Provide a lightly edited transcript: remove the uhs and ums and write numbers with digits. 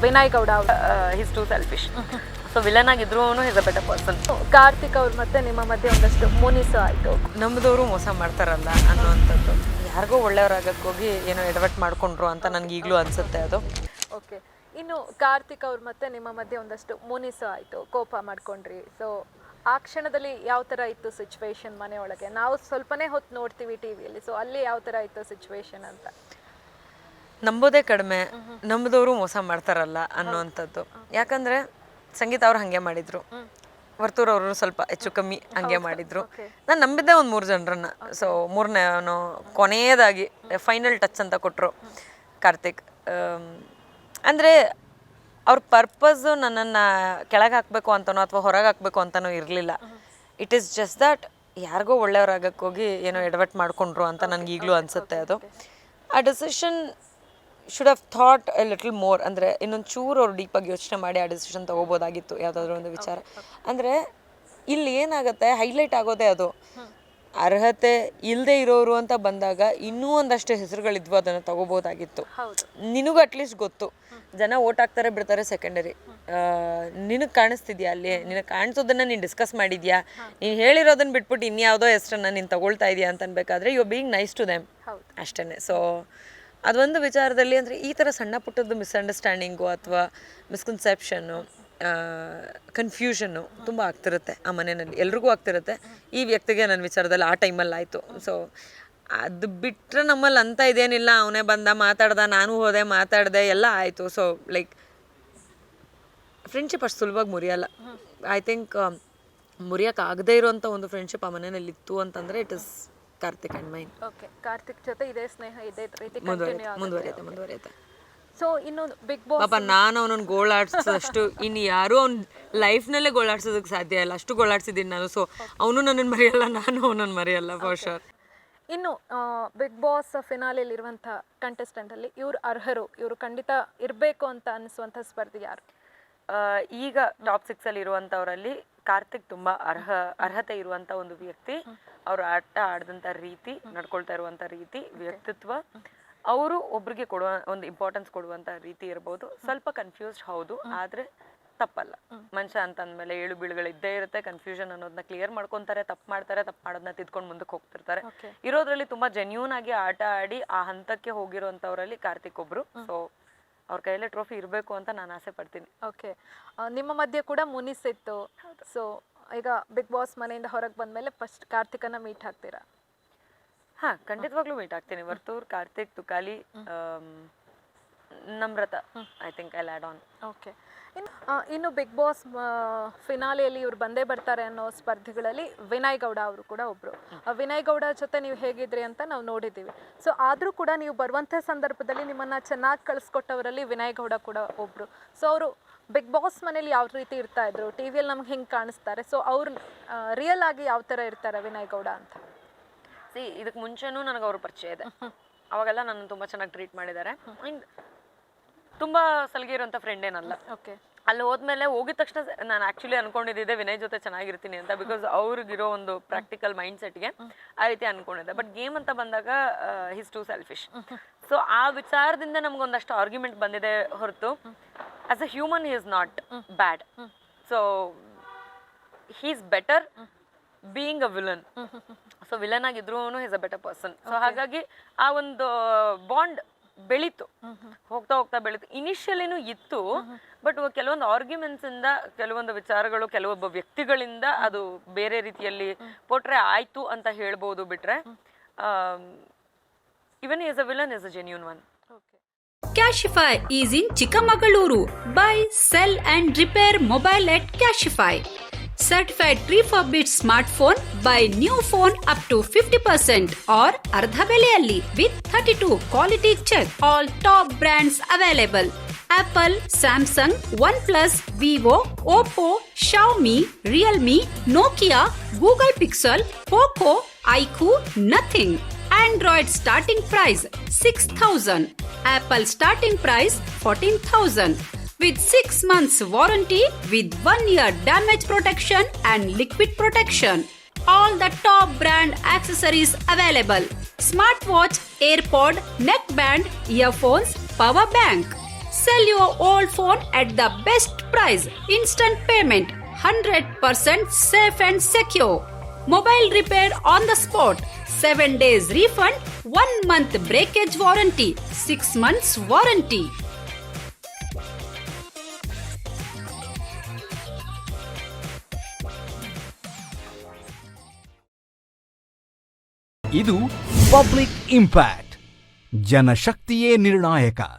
ವಿನಯ್ ಗೌಡ ಅವರು he's too selfish. So villain ಆಗಿದ್ರು is a better person. Karthik ಅವ್ರ ಮತ್ತೆ ನಿಮ್ಮ ಮಧ್ಯೆ ಒಂದಷ್ಟು ಮುನಿಸು ಆಯಿತು. ನಮ್ಮದವರು ಮೋಸ ಮಾಡ್ತಾರಲ್ಲ ಅನ್ನುವಂಥದ್ದು. ಯಾರಿಗೋ ಒಳ್ಳೆಯವ್ರಾಗಕ್ಕೆ ಹೋಗಿ ಏನೋ ಎಡವಟ್ ಮಾಡ್ಕೊಂಡ್ರು ಅಂತ ನನಗೆ ಈಗಲೂ ಅನಿಸುತ್ತೆ ಅದು. ಓಕೆ, ಇನ್ನು ಕಾರ್ತಿಕ್ ಅವ್ರ ಮತ್ತೆ ನಿಮ್ಮ ಮಧ್ಯೆ ಒಂದಷ್ಟು ಮುನಿಸು ಆಯಿತು, ಕೋಪ ಮಾಡ್ಕೊಂಡ್ರಿ. ಸೊ ಆ ಕ್ಷಣದಲ್ಲಿ ಯಾವ ಥರ ಇತ್ತು ಸಿಚುವೇಶನ್ ಮನೆಯೊಳಗೆ? ನಾವು ಸ್ವಲ್ಪನೇ ಹೊತ್ತು ನೋಡ್ತೀವಿ ಟಿ ವಿಯಲ್ಲಿ, ಸೊ ಅಲ್ಲಿ ಯಾವ ಥರ ಇತ್ತು ಸಿಚುವೇಶನ್ ಅಂತ? ನಂಬೋದೇ ಕಡಿಮೆ, ನಂಬದವರು ಮೋಸ ಮಾಡ್ತಾರಲ್ಲ ಅನ್ನುವಂಥದ್ದು. ಯಾಕಂದರೆ ಸಂಗೀತ ಅವ್ರು ಹಾಗೆ ಮಾಡಿದರು, ವರ್ತೂರ್ ಅವರು ಸ್ವಲ್ಪ ಹೆಚ್ಚು ಕಮ್ಮಿ ಹಂಗೆ ಮಾಡಿದರು. ನಾನು ನಂಬಿದ್ದೆ ಒಂದು 3 ಜನರನ್ನು. ಸೊ 3ನೇ ಕೊನೆಯದಾಗಿ ಫೈನಲ್ ಟಚ್ ಅಂತ ಕೊಟ್ಟರು ಕಾರ್ತಿಕ್. ಅಂದರೆ ಅವ್ರ ಪರ್ಪಸ್ಸು ನನ್ನನ್ನು ಕೆಳಗೆ ಹಾಕಬೇಕು ಅಂತನೋ ಅಥವಾ ಹೊರಗೆ ಹಾಕಬೇಕು ಅಂತನೋ ಇರಲಿಲ್ಲ. ಇಟ್ ಈಸ್ ಜಸ್ಟ್ ದ್ಯಾಟ್ ಯಾರಿಗೋ ಒಳ್ಳೆಯವ್ರಾಗಕ್ಕೆ ಹೋಗಿ ಏನೋ ಎಡವಟ್ ಮಾಡ್ಕೊಂಡ್ರು ಅಂತ ನನಗೆ ಈಗಲೂ ಅನಿಸುತ್ತೆ ಅದು. ಆ decision should have thought A little more. ಅಂದರೆ ಇನ್ನೊಂದು ಚೂರು ಅವ್ರು ಡೀಪಾಗಿ ಯೋಚನೆ ಮಾಡಿ ಆ ಡಿಸಿಷನ್ ತೊಗೋಬೋದಾಗಿತ್ತು ಯಾವುದಾದ್ರೂ ಒಂದು ವಿಚಾರ. ಅಂದರೆ ಇಲ್ಲಿ ಏನಾಗುತ್ತೆ, ಹೈಲೈಟ್ ಆಗೋದೇ ಅದು. ಅರ್ಹತೆ ಇಲ್ಲದೆ ಇರೋರು ಅಂತ ಬಂದಾಗ ಇನ್ನೂ ಒಂದಷ್ಟು ಹೆಸರುಗಳಿದ್ವು, ಅದನ್ನು ತಗೋಬೋದಾಗಿತ್ತು. ನಿನಗೂ ಅಟ್ಲೀಸ್ಟ್ ಗೊತ್ತು, ಜನ ಓಟ್ ಹಾಕ್ತಾರೆ ಬಿಡ್ತಾರೆ ಸೆಕೆಂಡರಿ. ನಿನಗೆ ಕಾಣಿಸ್ತಿದ್ಯಾ ಅಲ್ಲಿ? ನಿನಗೆ ಕಾಣಿಸೋದನ್ನು ನೀನು ಡಿಸ್ಕಸ್ ಮಾಡಿದ್ಯಾ? ನೀನು ಹೇಳಿರೋದನ್ನ ಬಿಟ್ಬಿಟ್ಟು ಇನ್ಯಾವುದೋ ಹೆಸರನ್ನು ನೀನು ತಗೊಳ್ತಾ ಇದೆಯಾ ಅಂತ ಅನ್ಬೇಕಾದ್ರೆ you are being nice to them ಅಷ್ಟೇ. ಸೊ ಅದೊಂದು ವಿಚಾರದಲ್ಲಿ ಅಂದರೆ ಈ ಥರ ಸಣ್ಣ ಪುಟ್ಟದ್ದು ಮಿಸ್ಅಂಡರ್ಸ್ಟ್ಯಾಂಡಿಂಗು ಅಥವಾ ಮಿಸ್ಕನ್ಸೆಪ್ಷನ್ನು, ಕನ್ಫ್ಯೂಷನ್ನು ತುಂಬ ಆಗ್ತಿರುತ್ತೆ ಆ ಮನೆಯಲ್ಲಿ. ಎಲ್ರಿಗೂ ಆಗ್ತಿರುತ್ತೆ. ಈ ವ್ಯಕ್ತಿಗೆ ನನ್ನ ವಿಚಾರದಲ್ಲಿ ಆ ಟೈಮಲ್ಲಿ ಆಯಿತು. ಸೊ ಅದು ಬಿಟ್ಟರೆ ನಮ್ಮಲ್ಲಿ ಅಂತ ಇದೇನಿಲ್ಲ. ಅವನೇ ಬಂದ ಮಾತಾಡ್ದ, ನಾನು ಹೋದೆ ಮಾತಾಡಿದೆ, ಎಲ್ಲ ಆಯಿತು. ಸೊ ಲೈಕ್ ಫ್ರೆಂಡ್ಶಿಪ್ ಅಷ್ಟು ಸುಲಭವಾಗಿ ಮುರಿಯಲ್ಲ. ಐ ಥಿಂಕ್ ಮುರಿಯೋಕ್ಕಾಗದೇ ಇರೋವಂಥ ಒಂದು ಫ್ರೆಂಡ್ಶಿಪ್ ಆ ಮನೆಯಲ್ಲಿ ಇತ್ತು ಅಂತಂದರೆ it is Karthik and main. Okay, Karthik ಜೊತೆ ಇದೇ ಸ್ನೇಹ ಇದೇ ರೀತಿ ಮುಂದುವರಿಯುತ್ತೆ. ಸೊ ಇನ್ನು ಬಿಗ್ ಬಾಸ್ ಪಾಪ ನಾನು ಅವನನ್ನು ಗೋಳಾಡ್ಸೋಷ್ಟು ಇನ್ನು ಯಾರೂ ಅವ್ನ ಲೈಫ್ನಲ್ಲೇ ಗೋಳಾಡ್ಸೋದಕ್ಕೆ ಸಾಧ್ಯ ಇಲ್ಲ, ಅಷ್ಟು ಗೋಳಾಡ್ಸಿದ್ದೀನಿ ನಾನು. ಸೊ ಅವನು ನನ್ನನ್ನು ಮರೆಯಲ್ಲ, ನಾನು ಅವನನ್ನು ಮರೆಯಲ್ಲ ಫಾರ್ ಶೋರ್. ಇನ್ನು ಬಿಗ್ ಬಾಸ್ ಫಿನಾಲೆಯಲ್ಲಿರುವಂಥ ಕಂಟೆಸ್ಟೆಂಟಲ್ಲಿ ಇವ್ರು ಅರ್ಹರು, ಇವರು ಖಂಡಿತ ಇರಬೇಕು ಅಂತ ಅನಿಸುವಂಥ ಸ್ಪರ್ಧಿ ಯಾರು? ಈಗ ಟಾಪ್ 6 ಇರುವಂಥವರಲ್ಲಿ ಕಾರ್ತಿಕ್ ತುಂಬ ಅರ್ಹತೆ ಇರುವಂಥ ಒಂದು ವ್ಯಕ್ತಿ. ಅವರು ಆಟ ಆಡಿದಂಥ ರೀತಿ, ನಡ್ಕೊಳ್ತಾ ಇರುವಂಥ ರೀತಿ, ವ್ಯಕ್ತಿತ್ವ, ಅವರು ಒಬ್ರಿಗೆ ಕೊಡುವ ಒಂದು ಇಂಪಾರ್ಟೆನ್ಸ್ ಕೊಡುವಂಥ ರೀತಿ ಇರ್ಬೋದು. ಸ್ವಲ್ಪ ಕನ್ಫ್ಯೂಸ್ಡ್ ಹೌದು, ಆದರೆ ತಪ್ಪಲ್ಲ. ಮನುಷ್ಯ ಅಂತಂದಮೇಲೆ ಏಳು ಬೀಳುಗಳು ಇದ್ದೇ ಇರುತ್ತೆ. ಕನ್ಫ್ಯೂಷನ್ ಅನ್ನೋದನ್ನ ಕ್ಲಿಯರ್ ಮಾಡ್ಕೊತಾರೆ, ತಪ್ಪು ಮಾಡೋದನ್ನ ತಿದ್ಕೊಂಡು ಮುಂದಕ್ಕೆ ಹೋಗ್ತಿರ್ತಾರೆ. ಇರೋದ್ರಲ್ಲಿ ತುಂಬ ಜೆನ್ಯೂನ್ ಆಗಿ ಆಟ ಆಡಿ ಆ ಹಂತಕ್ಕೆ ಹೋಗಿರೋಂಥವ್ರಲ್ಲಿ ಕಾರ್ತಿಕ್ ಒಬ್ರು. ಸೊ ಅವ್ರ ಕೈಯಲ್ಲೇ ಟ್ರೋಫಿ ಇರಬೇಕು ಅಂತ ನಾನು ಆಸೆ ಪಡ್ತೀನಿ. ಓಕೆ, ನಿಮ್ಮ ಮಧ್ಯೆ ಕೂಡ ಮುನಿಸಿತ್ತು. ಸೊ ಈಗ ಬಿಗ್ ಬಾಸ್ ಮನೆಯಿಂದ ಹೊರಗೆ ಬಂದಮೇಲೆ ಫಸ್ಟ್ ಕಾರ್ತಿಕನ್ನ ಮೀಟ್ ಆಗ್ತೀರಾ? ಹಾಂ, ಖಂಡಿತವಾಗ್ಲೂ ಮೀಟ್ ಆಗ್ತೀನಿ. Varthur, Karthik, Tukali, Namrata, I think I lad on. Okay, ಇನ್ನು ಬಿಗ್ ಬಾಸ್ ಫಿನಾಲೆಯಲ್ಲಿ ಇವ್ರು ಬಂದೇ ಬರ್ತಾರೆ ಅನ್ನೋ ಸ್ಪರ್ಧಿಗಳಲ್ಲಿ ವಿನಯ್ ಗೌಡ ಅವರು ಕೂಡ ಒಬ್ಬರು. ವಿನಯ್ ಗೌಡ ಜೊತೆ ನೀವು ಹೇಗಿದ್ರಿ ಅಂತ ನಾವು ನೋಡಿದ್ದೀವಿ. ಸೊ ಆದರೂ ಕೂಡ ನೀವು ಬರುವಂಥ ಸಂದರ್ಭದಲ್ಲಿ ನಿಮ್ಮನ್ನು ಚೆನ್ನಾಗಿ ಕಳಿಸ್ಕೊಟ್ಟವರಲ್ಲಿ ವಿನಯ್ ಗೌಡ ಕೂಡ ಒಬ್ಬರು. ಸೊ ಅವರು ಬಿಗ್ ಬಾಸ್ ಮನೇಲಿ ಯಾವ ರೀತಿ ಇರ್ತಾ ಇದ್ರು, ಟಿ ವಿಯಲ್ಲಿ ನಮ್ಗೆ ಹೆಂಗೆ ಕಾಣಿಸ್ತಾರೆ, ಸೊ ಅವ್ರು ರಿಯಲ್ ಆಗಿ ಯಾವ ಥರ ಇರ್ತಾರೆ ವಿನಯ್ ಗೌಡ ಅಂತ? ಇದಕ್ಕೆ ಮುಂಚೆನೂ ನನಗೆ ಅವ್ರ ಪರಿಚಯ ಇದೆ. ಅವಾಗೆಲ್ಲ ನನ್ನ ತುಂಬ ಚೆನ್ನಾಗಿ ಟ್ರೀಟ್ ಮಾಡಿದ್ದಾರೆ. ತುಂಬ ಸಲಿಗೆ ಇರೋಂಥ ಫ್ರೆಂಡ್ ಏನಲ್ಲ. ಓಕೆ, ಅಲ್ಲಿ ಹೋದ್ಮೇಲೆ ಹೋಗಿದ ತಕ್ಷಣ ನಾನು ಆ್ಯಕ್ಚುಲಿ ಅನ್ಕೊಂಡಿದ್ದೆ ವಿನಯ್ ಜೊತೆ ಚೆನ್ನಾಗಿರ್ತೀನಿ ಅಂತ. ಬಿಕಾಸ್ ಅವ್ರಿಗಿರೋ ಒಂದು ಪ್ರಾಕ್ಟಿಕಲ್ ಮೈಂಡ್ ಸೆಟ್ಗೆ ಆ ರೀತಿ ಅನ್ಕೊಂಡಿದ್ದೆ. ಬಟ್ ಗೇಮ್ ಅಂತ ಬಂದಾಗ ಹಿಸ್ ಟು ಸೆಲ್ಫಿಶ್. ಸೊ ಆ ವಿಚಾರದಿಂದ ನಮ್ಗೊಂದಷ್ಟು ಆರ್ಗ್ಯುಮೆಂಟ್ ಬಂದಿದೆ ಹೊರತು as a human he is not bad. So he is better being a villain. So villain ಆಗಿದ್ರು is a better person. So ಹಾಗಾಗಿ ಆ ಒಂದು ಬಾಂಡ್ ಬೆಳೀತು, ಹೋಗ್ತಾ ಹೋಗ್ತಾ ಬೆಳೀತು. ಇನಿಷಿಯಲಿನೂ ಇತ್ತು, ಬಟ್ ಕೆಲವೊಂದು ಆರ್ಗ್ಯುಮೆಂಟ್ಸ್ ಇಂದ, ಕೆಲವೊಂದು ವಿಚಾರಗಳು, ಕೆಲವೊಬ್ಬ ವ್ಯಕ್ತಿಗಳಿಂದ ಅದು ಬೇರೆ ರೀತಿಯಲ್ಲಿ ಪೋಟ್ರೆ ಆಯ್ತು ಅಂತ ಹೇಳ್ಬೋದು. ಬಿಟ್ರೆ ಇವನ್ is a villain is a genuine one. Cashify is in Chikamagaluru. Buy, sell and repair mobile at Cashify. Certified refurbished smartphone, buy new phone up to 50% or ardha beleyalli with 32 quality check. All top brands available. Apple, Samsung, OnePlus, Vivo, Oppo, Xiaomi, Realme, Nokia, Google Pixel, Poco, iQOO, nothing. Android starting price 6,000. Apple starting price 14,000. With 6 months warranty with 1 year damage protection and liquid protection. All the top brand accessories available. Smartwatch, AirPod, neckband, earphones, power bank. Sell your old phone at the best price. Instant payment. 100% safe and secure. Mobile repair on the spot. 7 days refund. 1 month breakage warranty. 6 months warranty. ಇದು public impact. ಜನಶಕ್ತಿಯೇ ನಿರ್ಣಾಯಕ.